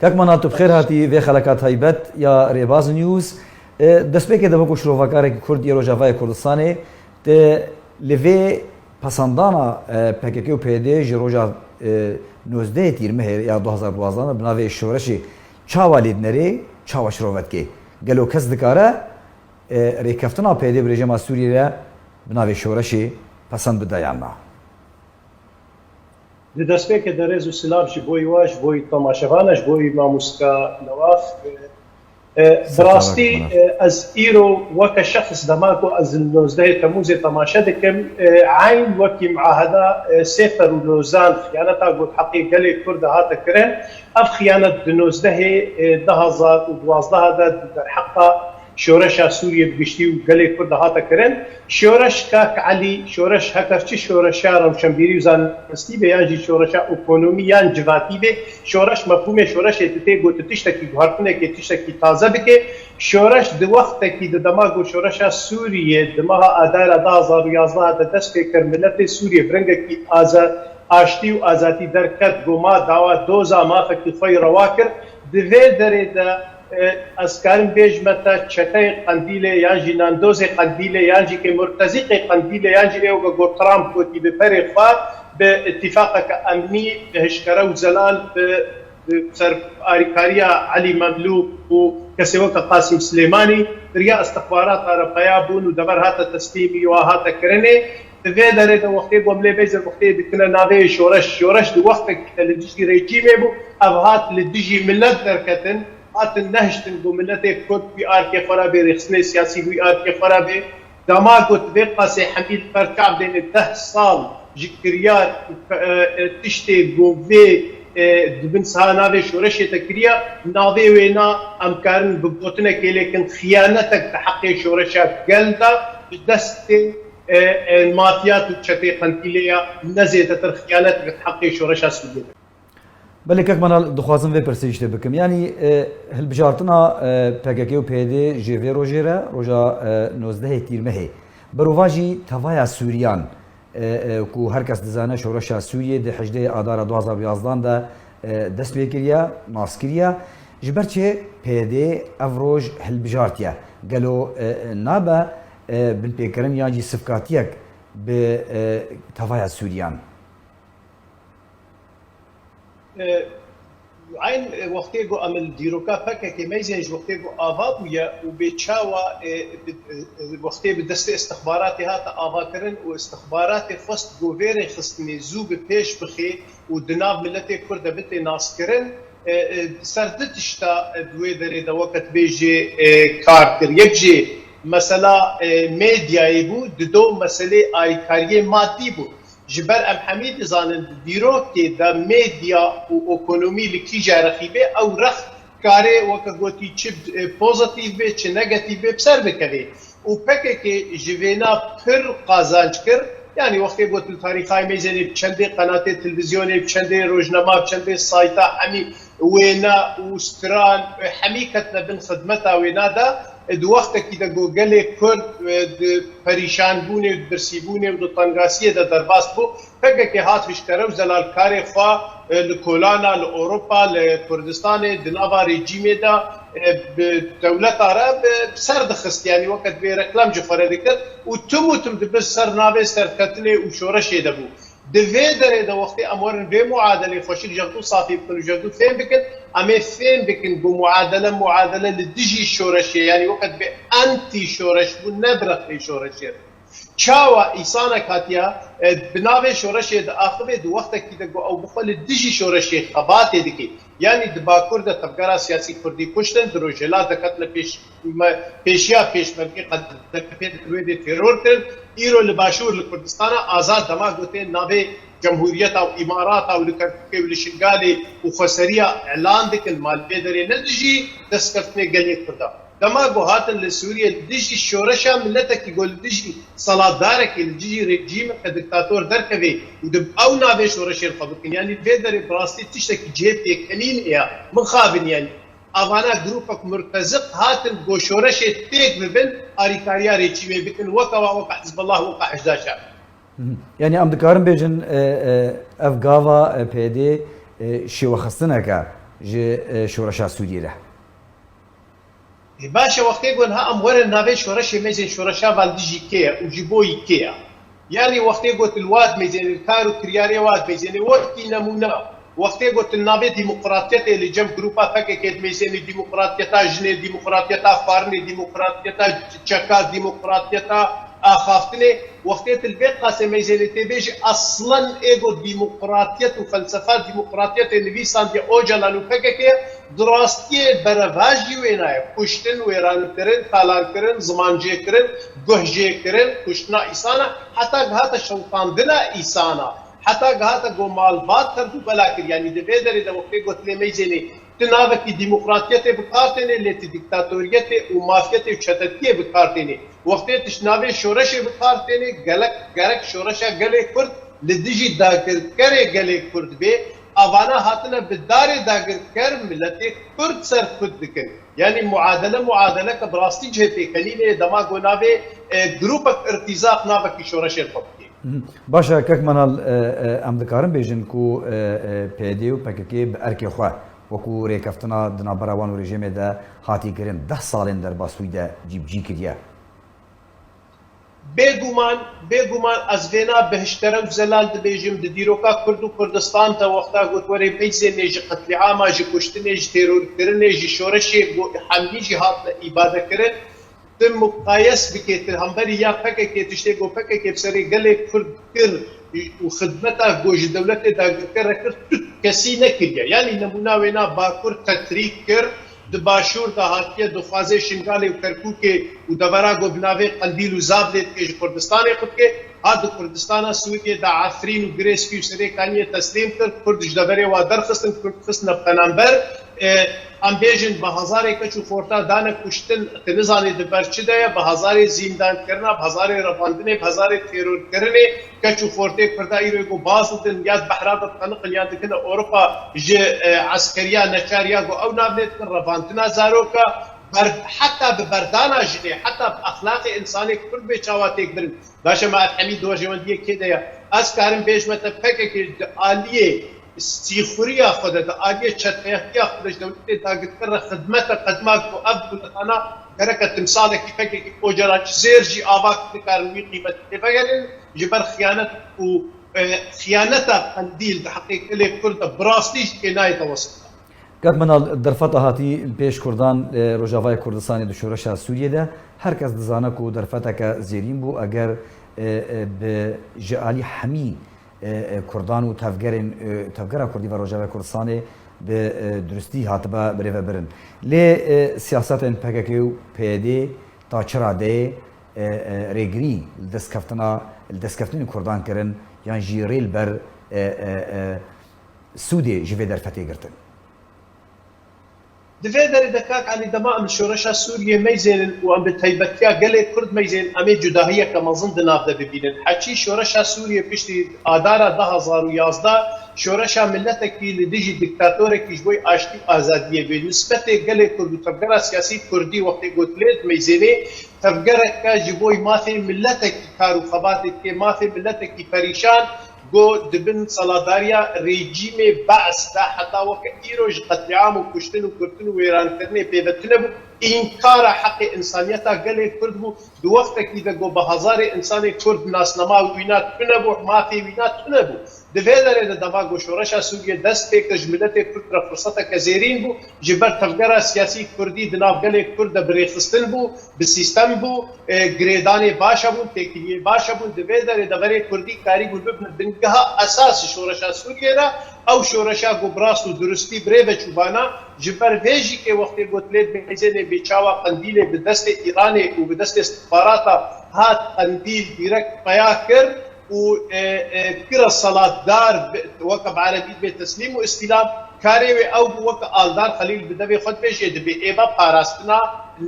كاك مناطق بخير هاتي في خلقات هايبت يا ريباز نيوز دسبيك دبوكو شروفاكارك كردي روجافاي كردستاني لفي پسندانا PKK و PYD ji roja 19 tîr mehêr ya 2012 bi navê şoreşê çawa lêdnerê çawa şirovetkê gelo kes dikare rêkeftina PYD bi rejima Sûriyê re bi navê şoreşê pesend bide yan na. Di destpêkê de rêz û silav ji bo wa ji bo temaşevanan ji bo mamûska Nawaf براستی از ایرو وک شخص دماغو از 19 تموز تماشا دکم عین وکی معاهده سفر و لوزان خیانتا گوت حقی گلی کرد هاتا کرن اف خیانت 19 2012 در حقا شورش سوریه بگشتی و گلی کرد هاتا کرن شورش کاک علی شورش هکرچی شورش روشنبیری و زانستی به یانجی شورش اکونومی یان جواتی به شورش مفهوم شورش اتتی گوت تشتکی گوهرتنه که تشتکی تازه بکه شورش دو وقت کی د دماغ شورش سوریه دماغ اداره 2011 د دست فکر ملت سوریه برنګ کی آشتی و آزادی درکت گما داوا دوزا ما فکی خی رواکر د وی درې د اسکارم بیج متا چټای قندیله یا جناندوز قندیله یا چې مرتزق قندیله یا چې یو ګورترام کوتی به پر خوا به اتفاق امنی هشکره و زلال سر آریکاریا علی مملوک و کسی وقت قاسم سلیمانی دریا استخبارات عربیا بون و دبر هاتا تسلیمی و هاتا کرنه دوی داره دو وقتی گمله بیزر وقتی بکنه ناوی شورش دو وقت که لدیجی ریجیمه بو او هات لدیجی ملت درکتن هات نهشتن بو ملت کد بی آرکی خرابه رخصنه سیاسی بی آرکی خرابه دماغت بی قاسي حميد فركاب دين 10 سال جكريات تشتي جوفي دبن سهاناوي شورشي تكريا ناضي وينا امكارن ببوتنا كي لكن خيانتك تحقي شورشات قلدا دست المافيات وتشتي قنتيليا نزيت خيانتك تحقي شورشات سوريا بله كاك منال دخوازم في برسيجته بكم يعني هالبجارتنا PKK و PYD جيفي روجيرا روجا 19 تير مهي بروفاجي تفايا سوريان کو هر کس دزانه شورش سوریه د 18 آذار 2011 ده دست بکریا ماسکریا جبرچه PYD افروج هالبجارتیا قالوا نابا بالبيكرن ياجي صفقاتيك بتفايا سوريان عين وقتيجو أمل ديروكا فكا كميزج وقتيجو آفابويا وبيتشاوا وقتي بدست استخباراتي هاتا آفاكرن واستخباراتي فست جوفيري خستني زوب بيش بخي ودناب ملتي كرده بتي ناسكرن سردتشتا دوي دري دا وقت بيجي كارتر يبجي مثلا ميديا يبو دو مسألة آيكارية مادي بو جبر ام حمید زانن دیروکی دا میدیا و اکونومی لکی جارخیبه او رخ کاره وکا گوتی چه پوزیتیو به چه نگاتیو به بسر بکنه و پکه که جوینا پر قازانج کر یعنی وقتی گوتی تاریخای میزنی بچنده قنات تلویزیونی بچنده روزنامه بچنده سایتا همی وینا و ستران همی کتنا بن خدمتا وینا دا دو وقت کی د ګوګل کورد پریشان بونه درسی بونه د تنګاسیه د درباس بو پکې کې هات وشتره زلال کار خوا ل کولانا ل اروپا ل کردستان د ناوا رژیم دا دولت عرب سر د خستياني وقت به رقم جفره دکر او تم د سر ناوي سر کتنه او شورش ده بو د ویدر د وقت امر به معادله خوشی جغدو صافي بروجدو فين بكن امي فين بكن بمعادله للدجي شورش يعني وقت به انتي شورش ونبرخ شورش چاوا ایسانا کاتیا بناوی شورش د اخوی د وخت کی د او بخل دجی شورش خبات دکی یعنی د باکور د تفکر سیاسی کردی کشتن دروجلا د قتل پیشیا پیشمرکی قد د کپید کروی د ترور تر ایرو لباشور لکردستان آزاد دماغوته ناوی جمهوریت او امارات او لکرکی ولشنگالی او خسریا اعلان دکل مال بدری ندجی دسکتنه گلی کردا دما گوهاتن لسوريا دجي شورشا ملتك يقول دجي صلاة دارك دجي رجيم كدكتاتور دركبي ودب او نافي شورشا الخبركن يعني الفيدر براستي تشتكي جيبتي كلين ايا مخابن يعني افانا جروبك مرتزق هاتن جو شورشا تيك ببن اريكاريا ريجيمي بكن وكا حزب الله وكا حجداشا يعني ام دكارن بيجن اف غافا PYD شي وخصنكا ji şoreşa Sûriyê de. باشە وەختێک گون ها ئەم وەرە ناوێ شۆڕەشێ مێزێن شۆڕەشا باندیژی کێیە و ji بۆی کێیە یعنی وەختێک گوتن وات مێزێنن کار و کریارێ وات مێزێنێ وەرکی نەمونە وەختێک گوتن ناوێ دیموقراتیەتێ لە جەم گروپا پەکێکێت مێزێنی دیموقراتیەتا ژنێ دیموقراتیەتا خواردنێ دیموقراتیەتا چەکا دیموقراتیەتا ئاخافتنێ وەختێت البێت قاسێ مێزێنێ تێبێژی ئەسڵەن ئێگۆ دیموقراتیەت و فەلسەفا دیموقراتیەتێ نویساندی ئۆجەلان و پەکێکێ دراستیە بەرەڤاژی وێنایە کوشتن وێرانکردن تالانکردن زمانجێکردن گۆژێکردن کوشتنا ئیسانە حتا هاتە شەوتاندنا ئیسانە حتا هاتە گۆماڵبات کرد و بەلاکرد یعنی دەبێ دەرێ دەوەختێ گوت لێ مەیزێنێ تناوەکی دیموقراتیەتێ بکارتێنێ لێتی دیکتاتۆریەتێ و مافیەتێ و چەتەتیە بکارتێنێ وەختێ تشناوێ شۆرەشێ بکارتێنێ گەلک شۆرەشە گەلێ کورد لە دژی داگرکەرێ گەلێ کورد بێ ئەوانە هاتنە بدارێ داگرکەر ملەتێ کورد سەر کورد دکن یعنی معادلە کە بڕاستی جێپێکەنینێ دەما گۆ ناوێ گروپەک ارتیزاق ناوەکی شۆرەشێ خۆبکێ باشە کەک مەناڵ ئەم دەکارن بێژن و پێدێ و پەکەکێ بە ئەرکێ خوا وەکو ڕێکەفتنا دنابەراوان و ڕێژێمێدا هاتیگرن 10 ساڵێن دەرباسوویدا جیبجی کردە بێگومان ئەس vêna بهشتەرە و زەلال دەبێژم di dîroka Kurd û Kurdistan te wexta gotwerê peyzênê ji qetlîama ji kuştinê ji têrorkirinê ji şoreşê hemî jî hatine îbadekirin tu muqayes bike tu hemberî ya pekekê tiştê got pekekê serê gelê Kurd kir û xidmeta got ji dewletê dagirker kir tu kesî nekiriye yanî nemûna wêna Bakur tetrîk kir di başûr da hatiye dixwazê Şingalê û Kerkûkê û devera got bi navê Qendîl û Zablê dike ji Kurdistanê xwe hat di Kurdistana Sûriyê de Efrîn û Girêskî û Serêkaniyê teslîm kir Kurd ji deverê wa derxistin Kurd xistine penember em bêjin bi hezarê keç û xorta dane kuştin tu nizanî di ber çi de ye bi hezarê zîndankirina bi hezarê revandinê bi hezarê têrorkirinê keç û xortê Kurda îro got baz didin ya behra dixeniqin ya dikine Ewropa ji eskeriya neçar ya got ew navê dikin revandina zaroka حتى ببردانا جني حتى باخلاق انساني كل بيچاواتك برن باشه ما حميد دوجونديه كده از كارم بيش مت فكك عاليه استيخوريا خد عاليه چتيا خد دولت تاگت كر خدمت قدمك وابد انا بركه تمثالك فكك اوجرا زيرجي اواك كارمي قيمه فكرن جبر خيانه و خيانه قنديل تحقيق له كرد براستيش كنايه توسط کات منال درفتا هاتی پیش کردان روجاوای کردستانی دو شورشا سوریه ده هر کس دزانه کو درفتا که زیرین بو اگر به جعلی همی کردان و تفگر کردی و روجاوای کردستانی به درستی هاتبا بریو برن لی سیاست ان پککی و پیدی تا چرا ده ریگری دستکفتن کردان کرن یان جیریل بر سودی جوی درفتی گرتن دفێ دەرێ دەکات علی دەما ئەم شۆرەشە سووریە مەیزێنن و ئەم بەتایبەتیا گەلێک کورد مەیزێن ئەمێ جوداهیەکە مەزن دناودە ببینن حەچی شۆرەشە سووریە پشتی ئادارە 2011 شۆرەشە ملەتێکی لە دژی دیکتاتۆرێکیش بۆی ئاشتی ئازادیە بێ نسبەتێک گەلێک کورد و تەفگەرە سیاسی کوردی وەختی گوتلێت مەیزێنێ تەفگەرێکە ji بۆی مافێ ملەتێکی کار و خەباتێکی مافێ ملەتێکی پەریشان گو دبن سەڵاتداریە ڕێجیمێ بەعس دا حتا وەکە ئیرۆژ قەتلیعام و کوشتن و کورتن و وێرانکردنێ پێبەتنە بوو ئینکارە حەقی ئینسانیەتا گەلێک کورد بوو دووەختێکی دەگۆ بە هەزارێ ئینسانی کورد ناسنەما وینا تونە بوو مافێ وینا تونە بوو دەبێ دەرێ دەما گۆ شۆرەشە سووریە دەست پێکەش ملەتێک کورد رە فرسەتەکە زێرین بوو ji ber tevgera siyasî Kurdî di nav gelê Kurd de birêxistin bû bi sîstem bû girêdanê baş hebûn têkiliyê baş hebûn divê derê deverê Kurdî karî bû bibin bingeha esasî şoreşa Sûriyê re ew şoreşa gobrast û durustî birê veçûbana ji ber vê jî kê wextê gotilê bêzênê bêçawa Qendîlê bi destê Îranê û bi destê istixbarata hat Qendîl dîrek qeya kir û kira salatdar weke بعربî bê teslîm û îstîlam karê wê ew bû weke aldar Xelîl bi devê xwe dibêje dibê êva parastina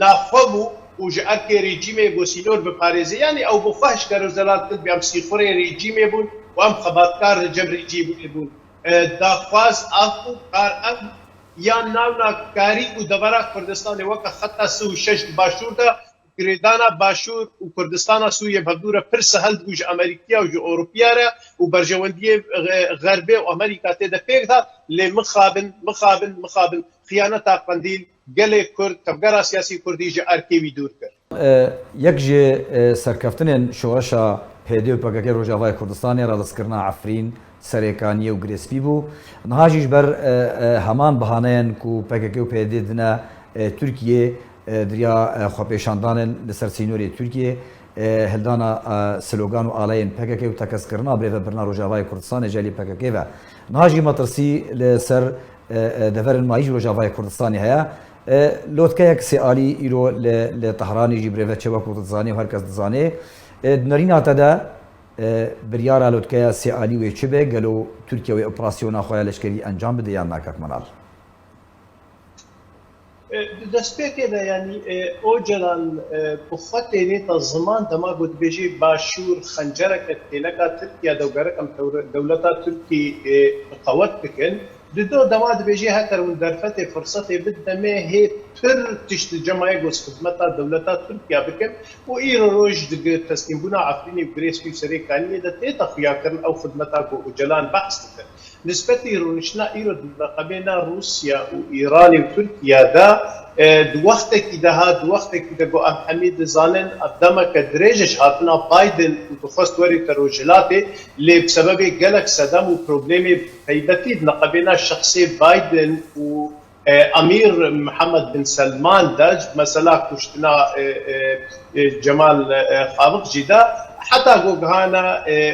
navxwe bû û ji erkê rejîmê gosînor biparêze yanî ew bi xwe hişkar û zelal kir bi em sîxurê rejîmê bûn û em xebatkar li cem rejîmê bûn daxwaz ev bû kar ev yan navna karî û devera Kurdistanê weke xeta 36 başûr de گریدانا باشور و کردستان سوریه بهدوره پر سهل بوج امریکا و اوروپیا را و برجوندی غربی و امریکا تیدا پیک دا لی مخابن خیانت قندیل گله کرد تبگرا سیاسی کردی جا ارکیوی دور کرد. یک جه سرکفتن شورشا پیدیو پاکه روجاوای کردستانی را دستکرنا عفرین سرکانی و گریسپی بو نهاجیش بر همان بهانهن کو پاکه و پیدی دنا ترکیه دریا خواپیشاندان لسر سینوری ترکیه هلدانا سلوگان و آلاین پاکه و تکس کرنا بریو برنا روجاوای کردستان جلی پاکه و نهاجی مطرسی لسر دفرن مایج روجاوای کردستانی هیا لوتکه یک سیالی ایرو لطهرانی جبریو چه وقت تزانی و هر کس تزانی نرین آتدا بریارا لوتکه سیالی و چه به گلو ترکیه و اپراسیون آخویا لشکری انجام بده یا ناکک منال دست پیکه یعنی او جلال بخوته نیتا زمان دما بود بیجی باشور خنجرک تلکا ترکیه دوگرکم دولتا ترکی قوت بکن دو دما بیجی هکر و درفت فرصت بدمه هی پر تشت جمعه گوز خدمتا دولتا ترکیه بکن و ایرو روش دگ تسلیم بونا عفرینی و گریسپی و سریکانی ده تیتا خیا کرن او خدمتا کو جلال بحث بکن نسبتی رونشنا ایرو رقبینا روسیا و ایران و ترکیه دا دو وقت کی ده گو ام حمید زانن ابدما کدریجش هاتنا بایدن و خواست وری تروجلاته لی بسبب گلک صدام و پروبلمی پیدتی نقبینا شخصی بایدن و امیر محمد بن سلمان داج مثلا کشتنا جمال خالق جدا حتی گوگهانا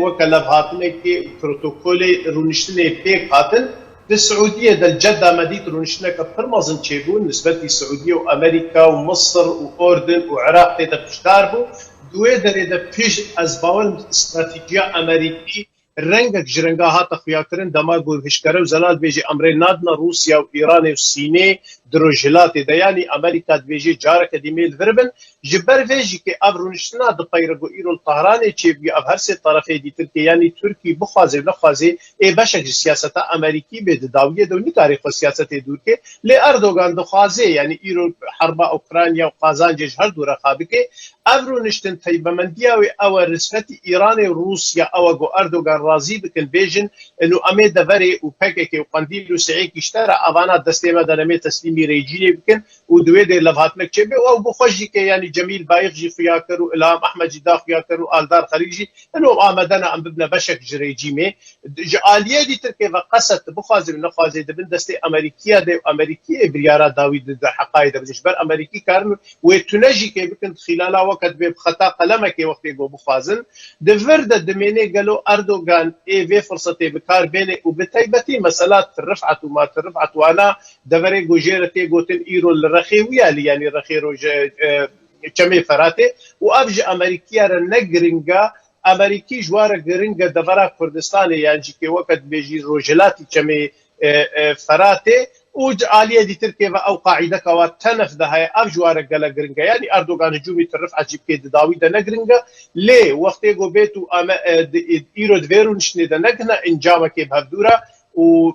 وکلب هاتنه که پروتوکول رونشتنه پیک هاتن ده سعودية ده الجدة مدينة رونشنا كبرمازن تشيبون نسبة السعودية وأمريكا ومصر وأردن وعراق تيتا بشتاربو دوه داره ده پیش از باول استراتیجیا امریکی رنگک جرنگا هاتا خیاکرن دما گوه هشکره و زلال بیجی امره نادنا روسیا و ایران و سینه دروجلات ده یعنی امریکا بیجی جارک دیمیل وربن جبر ویجی که ابرونشتنا ده پیرگو ایرو طهرانه چی بی اب هر سه طرفه دی ترکیه یعنی ترکی بخوازه و نخوازه ای بشک سیاست امریکی به داویه دو نکاری خو سیاست دور که لی اردوغان دخوازه یعنی ایرو حرب اوکراینیا و قازانجش هر دو رخابه که ابرونشتن تیبمندیا و او رسفت ایران و روسیا او گو اردوغان راضی بکن بیجن انو امه دفره و پکه و قندیل و سعی کشتره اوانا دستیمه دنمه تسلیمی ریجی بکن و دوی ده لفهاتنک چه به او بخوشی که یعنی جمیل بایق جی خیاکر و الهام احمد جی دا خیاکر و آلدار خلیجی انو آمدن ام ببنا بشک جریجیمه جعالیه دی ترکیه و قصد بخوازه و نخوازه دبن دسته امریکیه ده و امریکیه بریارا داوید ده حقای ده بزش بر امریکی کارن و تونجی که بکن خلالا وقت به خطا قلمه که وقتی گو بخوازن ده ورده دمینه گلو اردوغان ای وی فرصتی بکار بینه و بتایبتی مسئلات رفعت و ما ترفعت وانا دفره گوجیرتی گوتن ایرو الرخیویه یعنی رخی رو چمی فراته و افج امریکیه را نگرنگا امریکی جوار گرنگا دفره کردستان یعنی که وقت بیجی روجلاتی چمی فراته و عالیه دی ترکیه و او قاعده که تنف ده های افجوار گله گرنگا یعنی اردوغان هجومی طرف عجیب که داوی ده نگرنگا لی وقتی گو بیتو ایرو دویرون شنی ده نگنا انجامه که بهدورا و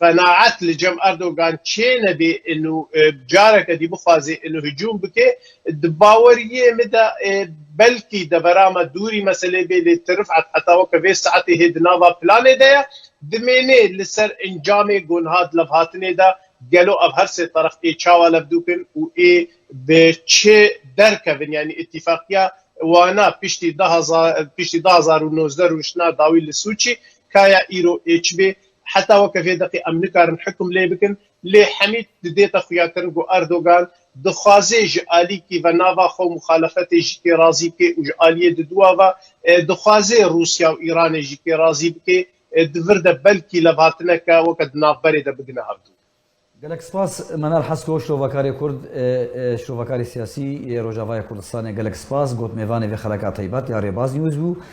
قناعت لجم اردوغان چه نبی انو جارك دي بخوازي انو هجوم بكي دباوريه مدى بلكي دبرامه دوري مسألة بي ترفعت حتى وكفي ساعتي هيد نافا بلاني دايا دميني لسر انجامي قون هاد لفهاتني دا قالو اب هر سي طرف اي چاوا لفدوكن و اي بچه دركبن يعني اتفاقية وانا پشتی 2019 روشنا داوی لسوچي كايا ايرو ايش بي حتى وكفي دقي امنكار نحكم لي بكن لي حميد ديتا خويا كرنغو اردوغان دخوازي جالي كي فنافا خو مخالفت جي راضي كي وجاليه ددوا دخوازي روسيا وايران جي كي راضي بكي دفرد بلكي لباتنك وقت نافبري ده بغنا هبدو گلک سپاس منال حسکو شروکاری کرد شروکاری سیاسی روجاوای کردستان گلک سپاس گوت میوان و خلقات طیبات یا ریباز نیوز بو